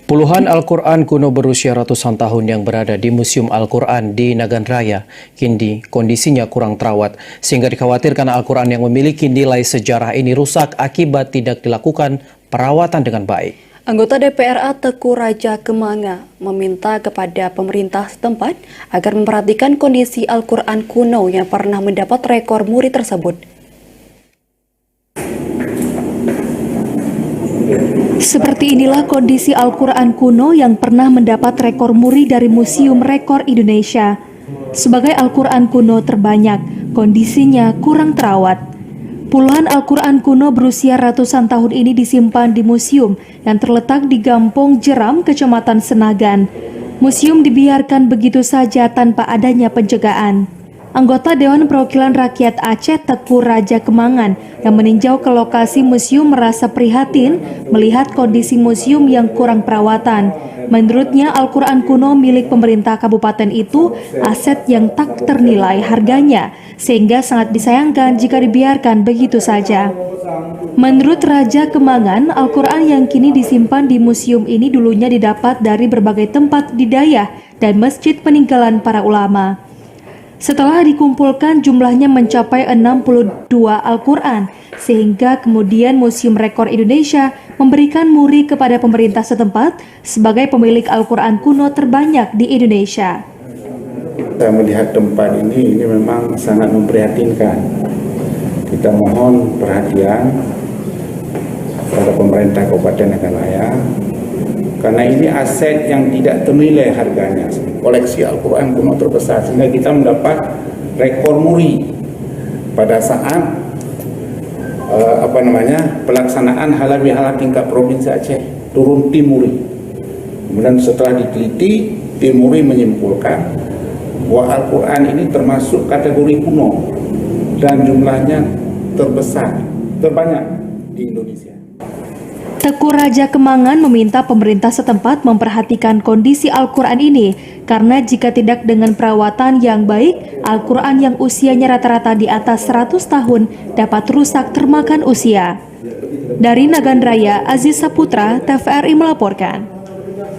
Puluhan Al-Quran kuno berusia ratusan tahun yang berada di Museum Al-Quran di Nagan Raya, kini kondisinya kurang terawat, sehingga dikhawatirkan Al-Quran yang memiliki nilai sejarah ini rusak akibat tidak dilakukan perawatan dengan baik. Anggota DPRA Teku Raja Kemanga meminta kepada pemerintah setempat agar memperhatikan kondisi Al-Quran kuno yang pernah mendapat rekor muri tersebut. Seperti inilah kondisi Al-Quran kuno yang pernah mendapat rekor muri dari Museum Rekor Indonesia. Sebagai Al-Quran kuno terbanyak, kondisinya kurang terawat. Puluhan Al-Quran kuno berusia ratusan tahun ini disimpan di museum yang terletak di Gampong Jeram, Kecamatan Senagan. Museum dibiarkan begitu saja tanpa adanya penjagaan. Anggota Dewan Perwakilan Rakyat Aceh Teku Raja Kemangan yang meninjau ke lokasi museum merasa prihatin melihat kondisi museum yang kurang perawatan. Menurutnya, Al-Quran kuno milik pemerintah kabupaten itu aset yang tak ternilai harganya, sehingga sangat disayangkan jika dibiarkan begitu saja. Menurut Raja Kemangan, Al-Quran yang kini disimpan di museum ini dulunya didapat dari berbagai tempat di Dayah dan masjid peninggalan para ulama. Setelah dikumpulkan jumlahnya mencapai 62 Al-Quran, sehingga kemudian Museum Rekor Indonesia memberikan muri kepada pemerintah setempat sebagai pemilik Al-Quran kuno terbanyak di Indonesia. Kita melihat tempat ini memang sangat memprihatinkan. Kita mohon perhatian kepada pemerintah Kabupaten Nagan Raya, karena ini aset yang tidak ternilai harganya, koleksi Al-Quran kuno terbesar, sehingga kita mendapat rekor muri pada saat pelaksanaan halal bihalal tingkat provinsi Aceh, turun tim muri. Kemudian setelah diteliti, tim muri menyimpulkan bahwa Al-Quran ini termasuk kategori kuno dan jumlahnya terbesar, terbanyak di Indonesia. Teku Raja Kemangan meminta pemerintah setempat memperhatikan kondisi Al-Quran ini, karena jika tidak dengan perawatan yang baik, Al-Quran yang usianya rata-rata di atas 100 tahun dapat rusak termakan usia. Dari Nagan Raya, Aziz Saputra, TVRI melaporkan.